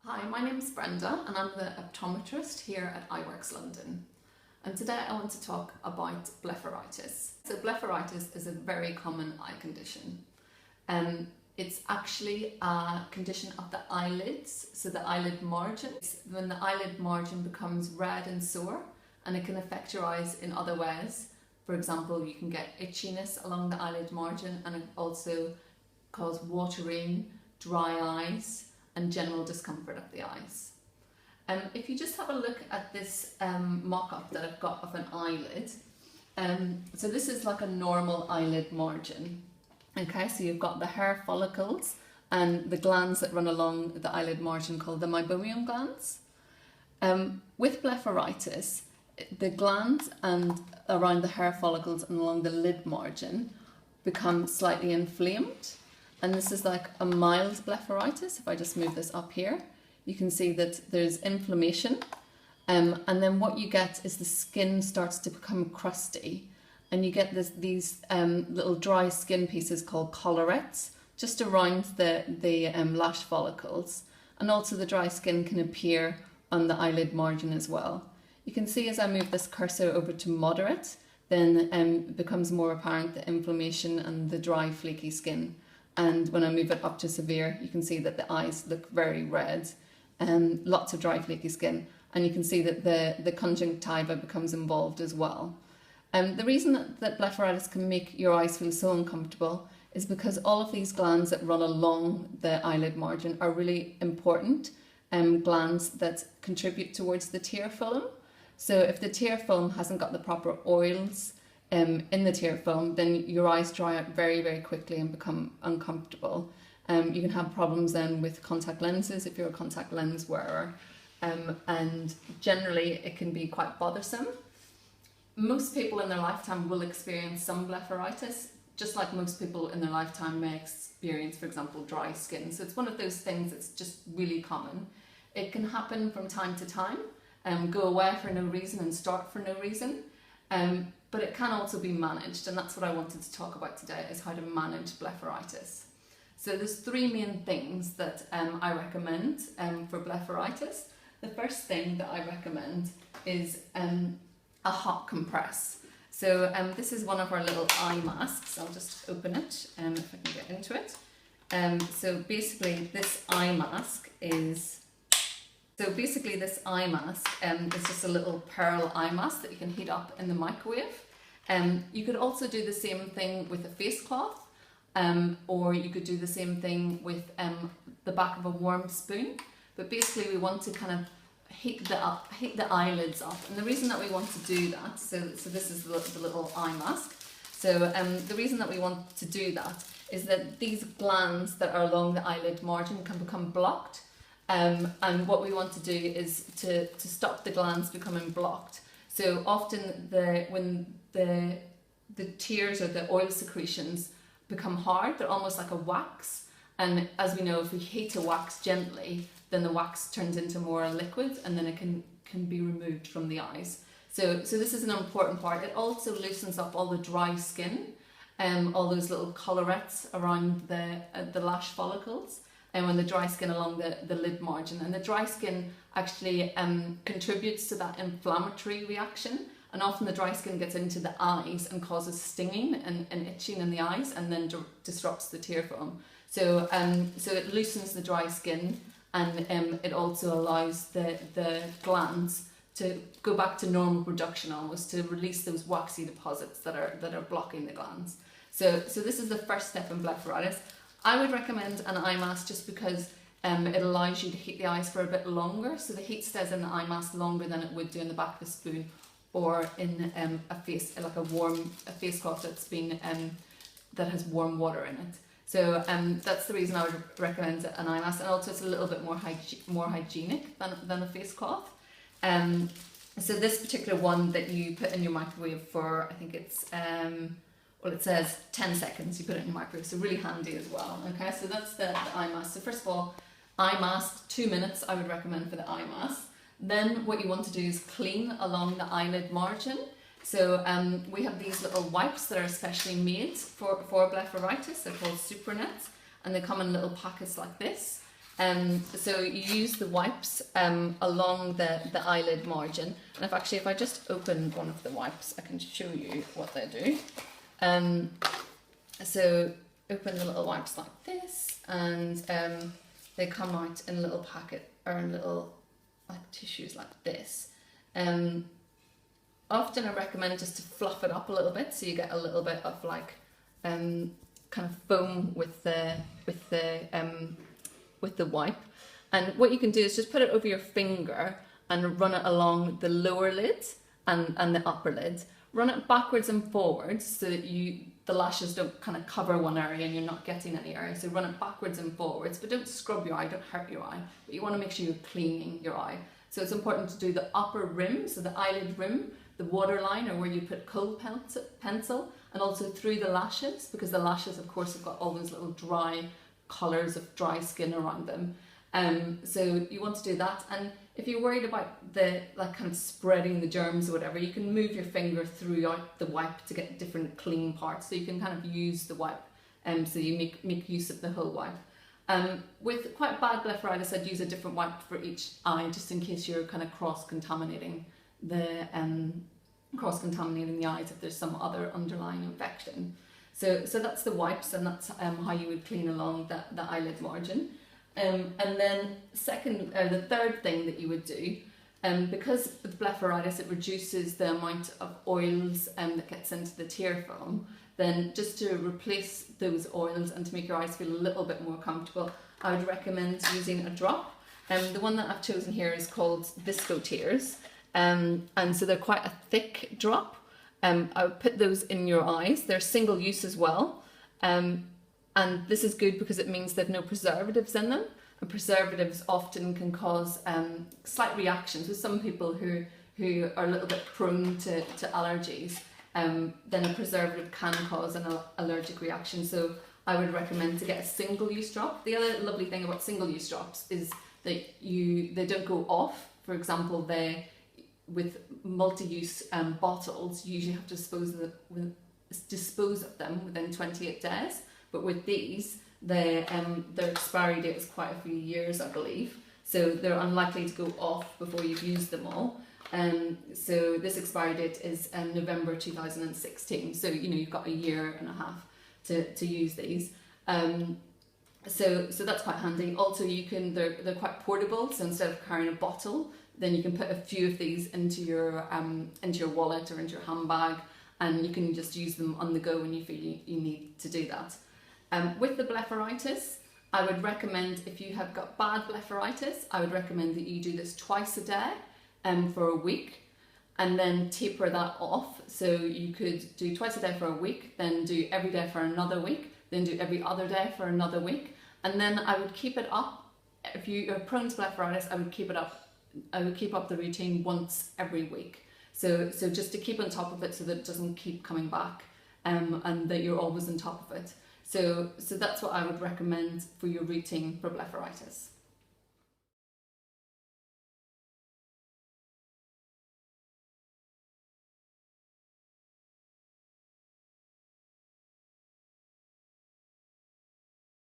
Hi, my name's Brenda and I'm the optometrist here at Eyeworks London. And today I want to talk about blepharitis. So blepharitis is a very common eye condition. It's actually a condition of the eyelids, so the eyelid margin. When the eyelid margin becomes red and sore, and it can affect your eyes in other ways. For example, you can get itchiness along the eyelid margin, and it also cause watering, dry eyes, and general discomfort of the eyes. If you just have a look at this mock-up that I've got of an eyelid, so this is like a normal eyelid margin. Okay, so you've got the hair follicles and the glands that run along the eyelid margin called the meibomian glands. With blepharitis, the glands and around the hair follicles and along the lid margin become slightly inflamed. And this is like a mild blepharitis. If I just move this up here, you can see that there's inflammation. And then what you get is the skin starts to become crusty. And you get these little dry skin pieces called collarettes just around the lash follicles. And also the dry skin can appear on the eyelid margin as well. You can see as I move this cursor over to moderate, then it becomes more apparent the inflammation and the dry flaky skin. And when I move it up to severe, you can see that the eyes look very red and lots of dry flaky skin. And you can see that the conjunctiva becomes involved as well. The reason that blepharitis can make your eyes feel so uncomfortable is because all of these glands that run along the eyelid margin are really important glands that contribute towards the tear film. So if the tear film hasn't got the proper oils in the tear film, then your eyes dry out very, very quickly and become uncomfortable. You can have problems then with contact lenses if you're a contact lens wearer, and generally it can be quite bothersome. Most people in their lifetime will experience some blepharitis, just like most people in their lifetime may experience, for example, dry skin. So it's one of those things that's just really common. It can happen from time to time, go away for no reason and start for no reason. But it can also be managed, and that's what I wanted to talk about today, is how to manage blepharitis. So there's three main things that I recommend for blepharitis. The first thing that I recommend is a hot compress. So this is one of our little eye masks. I'll just open it if I can get into it. So basically this eye mask is just a little pearl eye mask that you can heat up in the microwave. You could also do the same thing with a face cloth, or you could do the same thing with the back of a warm spoon. But basically we want to kind of heat the eyelids up. And the reason that we want to do that, so this is the little eye mask. So the reason that we want to do that is that these glands that are along the eyelid margin can become blocked. And what we want to do is to stop the glands becoming blocked. So often when the tears or the oil secretions become hard, they're almost like a wax. And as we know, if we heat a wax gently, then the wax turns into more liquid, and then it can be removed from the eyes. So this is an important part. It also loosens up all the dry skin, all those little collarettes around the lash follicles, and when the dry skin along the lid margin. And the dry skin actually contributes to that inflammatory reaction, and often the dry skin gets into the eyes and causes stinging and itching in the eyes, and then disrupts the tear film. So it loosens the dry skin, and it also allows the glands to go back to normal production, almost to release those waxy deposits that are blocking the glands. So this is the first step in blepharitis. I would recommend an eye mask just because it allows you to heat the eyes for a bit longer. So the heat stays in the eye mask longer than it would do in the back of a spoon, or in a face cloth that's been that has warm water in it. So that's the reason I would recommend an eye mask, and also it's a little bit more hygienic than a face cloth. So this particular one that you put in your microwave for, I think it's it says 10 seconds, you put it in your microwave, so really handy as well. Okay, so that's the eye mask. So first of all, eye mask, 2 minutes I would recommend for the eye mask. Then what you want to do is clean along the eyelid margin. So we have these little wipes that are especially made for blepharitis. They're called supernets, and they come in little packets like this. So you use the wipes along the eyelid margin, and if I just open one of the wipes, I can show you what they do. So open the little wipes like this, and they come out in a little packet or in little like tissues like this. Often I recommend just to fluff it up a little bit, so you get a little bit of like kind of foam with the wipe. And what you can do is just put it over your finger and run it along the lower lid and the upper lid. Run it backwards and forwards so that the lashes don't kind of cover one area and you're not getting any area. So run it backwards and forwards, but don't scrub your eye, don't hurt your eye. But you want to make sure you're cleaning your eye. So it's important to do the upper rim, so the eyelid rim, the waterline, or where you put cold pencil, and also through the lashes, because the lashes, of course, have got all those little dry collars of dry skin around them. So you want to do that. And if you're worried about the kind of spreading the germs or whatever, you can move your finger throughout the wipe to get different clean parts. So you can kind of use the wipe, so you make use of the whole wipe. With quite bad blepharitis, I'd use a different wipe for each eye, just in case you're kind of cross-contaminating the eyes if there's some other underlying infection. So that's the wipes, and that's how you would clean along the eyelid margin. And then the third thing that you would do, because with blepharitis it reduces the amount of oils that gets into the tear film, then just to replace those oils and to make your eyes feel a little bit more comfortable, I would recommend using a drop. The one that I've chosen here is called Visco Tears, and so they're quite a thick drop. I would put those in your eyes. They're single use as well, and this is good because it means there's no preservatives in them, and preservatives often can cause slight reactions with some people who are a little bit prone to allergies. Then a preservative can cause an allergic reaction, so I would recommend to get a single-use drop. The other lovely thing about single-use drops is that they don't go off. For example, with multi-use bottles, you usually have to dispose of them within 28 days. But with these, their expiry date is quite a few years, I believe. So they're unlikely to go off before you've used them all. So this expiry date is November 2016. So you've got a year and a half to use these. So that's quite handy. Also, they're quite portable. So instead of carrying a bottle, then you can put a few of these into your wallet or into your handbag, and you can just use them on the go when you feel you need to do that. With the blepharitis, I would recommend, if you have got bad blepharitis, I would recommend that you do this twice a day for a week, and then taper that off. So you could do twice a day for a week, then do every day for another week, then do every other day for another week, and then I would keep it up. If you're prone to blepharitis, I would keep up the routine once every week. So just to keep on top of it, so that it doesn't keep coming back, and that you're always on top of it. So that's what I would recommend for your routine for blepharitis.